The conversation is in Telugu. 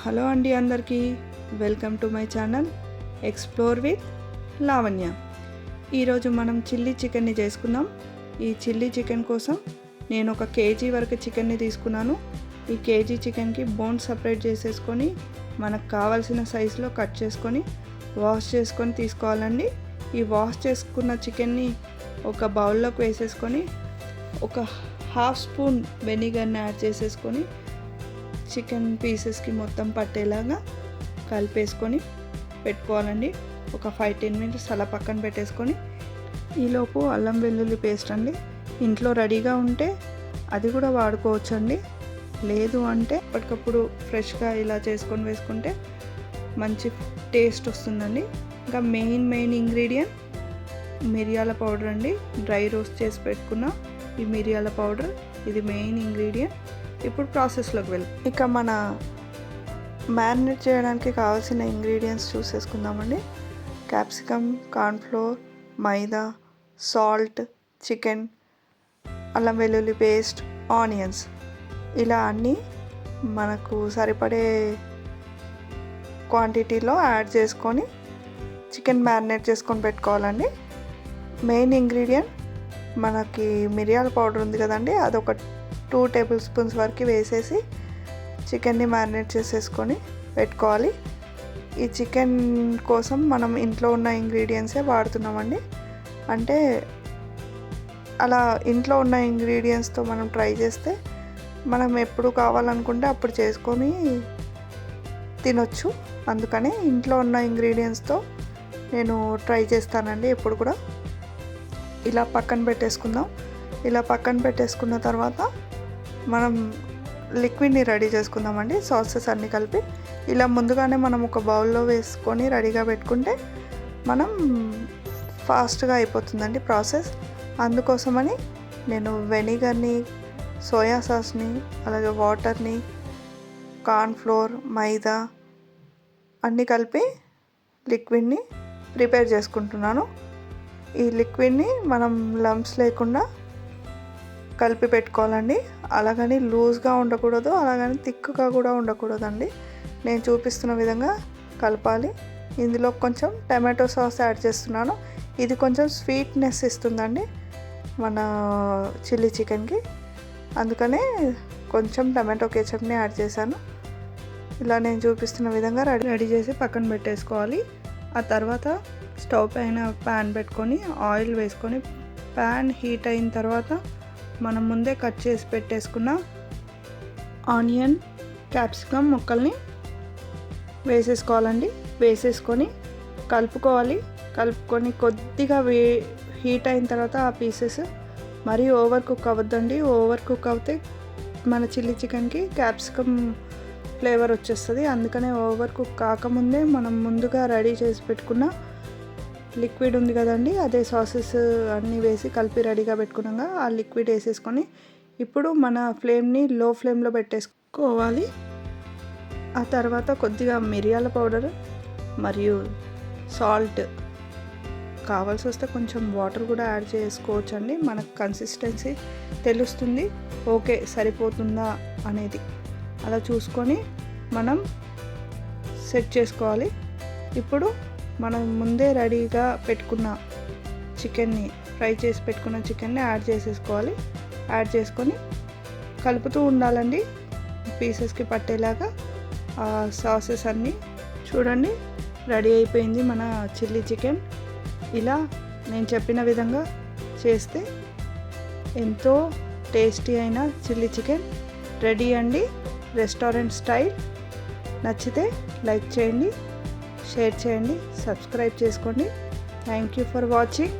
హలో అండి అందరికీ welcome to my channel explore with Lavanya. ఈరోజు మనం చిల్లీ చికెన్ని చేసుకుందాం. ఈ చిల్లీ చికెన్ కోసం నేను 1 కేజీ వరకు చికెన్ని తీసుకున్నాను. ఈ కేజీ చికెన్కి బోన్స్ సపరేట్ చేసేసుకొని మనకు కావాల్సిన సైజులో కట్ చేసుకొని వాష్ చేసుకొని తీసుకోవాలండి. ఈ వాష్ చేసుకున్న చికెన్ని ఒక బౌల్లోకి వేసేసుకొని ఒక హాఫ్ స్పూన్ వెనిగర్ని యాడ్ చేసేసుకొని చికెన్ పీసెస్కి మొత్తం పట్టేలాగా కలిపేసుకొని పెట్టుకోవాలండి. ఒక 5-10 మినిట్స్ అలా పక్కన పెట్టేసుకొని ఈలోపు అల్లం వెల్లుల్లి పేస్ట్ అండి ఇంట్లో రెడీగా ఉంటే అది కూడా వాడుకోవచ్చు అండి. లేదు అంటే అప్పటికప్పుడు ఫ్రెష్గా ఇలా చేసుకొని వేసుకుంటే మంచి టేస్ట్ వస్తుందండి. ఇంకా మెయిన్ ఇంగ్రీడియంట్ మిరియాల పౌడర్ అండి. డ్రై రోస్ట్ చేసి పెట్టుకున్న ఈ మిరియాల పౌడర్ ఇది మెయిన్ ఇంగ్రీడియంట్. ఇప్పుడు ప్రాసెస్లోకి వెళ్దాం. ఇక మన మ్యారినేట్ చేయడానికి కావాల్సిన ఇంగ్రీడియంట్స్ చూసేసుకుందామండి. క్యాప్సికమ్, కార్న్ఫ్లోర్, మైదా, సాల్ట్, చికెన్, అల్లం వెల్లుల్లి పేస్ట్, ఆనియన్స్ ఇలా అన్నీ మనకు సరిపడే క్వాంటిటీలో యాడ్ చేసుకొని చికెన్ మ్యారినేట్ చేసుకొని పెట్టుకోవాలండి. మెయిన్ ఇంగ్రీడియంట్ మనకి మిరియాల పౌడర్ ఉంది కదండి, అదొక 2 టేబుల్ స్పూన్స్ వరకు వేసేసి చికెన్ని మ్యారినేట్ చేసేసుకొని పెట్టుకోవాలి. ఈ చికెన్ కోసం మనం ఇంట్లో ఉన్న ఇంగ్రీడియంట్సే వాడుతున్నామండి. అంటే అలా ఇంట్లో ఉన్న ఇంగ్రీడియంట్స్తో మనం ట్రై చేస్తే మనం ఎప్పుడు కావాలనుకుంటే అప్పుడు చేసుకొని తినొచ్చు. అందుకని ఇంట్లో ఉన్న ఇంగ్రీడియంట్స్తో నేను ట్రై చేస్తానండి ఎప్పుడు కూడా. ఇలా పక్కన పెట్టేసుకుందాం. ఇలా పక్కన పెట్టేసుకున్న తర్వాత మనం లిక్విడ్ని రెడీ చేసుకుందామండి. సాసెస్ అన్నీ కలిపి ఇలా ముందుగానే మనం ఒక బౌల్లో వేసుకొని రెడీగా పెట్టుకుంటే మనం ఫాస్ట్గా అయిపోతుందండి ప్రాసెస్. అందుకోసమని నేను వెనిగర్ని, సోయా సాస్ని, అలాగే వాటర్ని, కార్న్ఫ్లోర్, మైదా అన్నీ కలిపి లిక్విడ్ని ప్రిపేర్ చేసుకుంటున్నాను. ఈ లిక్విడ్ని మనం లంప్స్ లేకుండా కలిపి పెట్టుకోవాలండి. అలాగని లూజ్గా ఉండకూడదు, అలాగని థిక్గా కూడా ఉండకూడదండి. నేను చూపిస్తున్న విధంగా కలపాలి. ఇందులో కొంచెం టమాటో సాస్ యాడ్ చేస్తున్నాను. ఇది కొంచెం స్వీట్నెస్ ఇస్తుందండి మన చిల్లీ చికెన్కి. అందుకనే కొంచెం టమాటో కెచప్ని యాడ్ చేశాను. ఇలా నేను చూపిస్తున్న విధంగా రెడీ చేసి పక్కన పెట్టేసుకోవాలి. ఆ తర్వాత స్టవ్ పైన ప్యాన్ పెట్టుకొని ఆయిల్ వేసుకొని ప్యాన్ హీట్ అయిన తర్వాత మనం ముందే కట్ చేసి పెట్టేసుకున్న ఆనియన్, క్యాప్సికమ్ ముక్కల్ని వేసేసుకోవాలండి. వేసేసుకొని కలుపుకోవాలి. కలుపుకొని కొద్దిగా హీట్ అయిన తర్వాత ఆ పీసెస్ మరీ ఓవర్ కుక్ అవ్వద్దండి. ఓవర్ కుక్ అవుతే మన చిల్లీ చికెన్కి క్యాప్సికమ్ ఫ్లేవర్ వచ్చేస్తుంది. అందుకనే ఓవర్ కుక్ కాకముందే మనం ముందుగా రెడీ చేసి పెట్టుకున్న లిక్విడ్ ఉంది కదండి, అదే సాసెస్ అన్నీ వేసి కలిపి రెడీగా పెట్టుకున్నాక ఆ లిక్విడ్ వేసేసుకొని ఇప్పుడు మన ఫ్లేమ్ని లో ఫ్లేమ్లో పెట్టేసుకోవాలి. ఆ తర్వాత కొద్దిగా మిరియాల పౌడర్ మరియు సాల్ట్, కావాల్సి వస్తే కొంచెం వాటర్ కూడా యాడ్ చేసుకోవచ్చు అండి. మనకు కన్సిస్టెన్సీ తెలుస్తుంది, ఓకే సరిపోతుందా అనేది. అలా చూసుకొని మనం సెట్ చేసుకోవాలి. ఇప్పుడు మనం ముందే రెడీగా పెట్టుకున్న చికెన్ని, ఫ్రై చేసి పెట్టుకున్న చికెన్ని యాడ్ చేసేసుకోవాలి. యాడ్ చేసుకొని కలుపుతూ ఉండాలండి పీసెస్కి పట్టేలాగా. ఆ సాసెస్ అన్నీ చూడండి రెడీ అయిపోయింది మన చిల్లీ చికెన్. ఇలా నేను చెప్పిన విధంగా చేస్తే ఎంతో టేస్టీ అయిన చిల్లీ చికెన్ రెడీ అండి, రెస్టారెంట్ స్టైల్. నచ్చితే లైక్ చేయండి, షేర్ చేయండి, సబ్స్క్రైబ్ చేసుకోండి. Thank you for watching.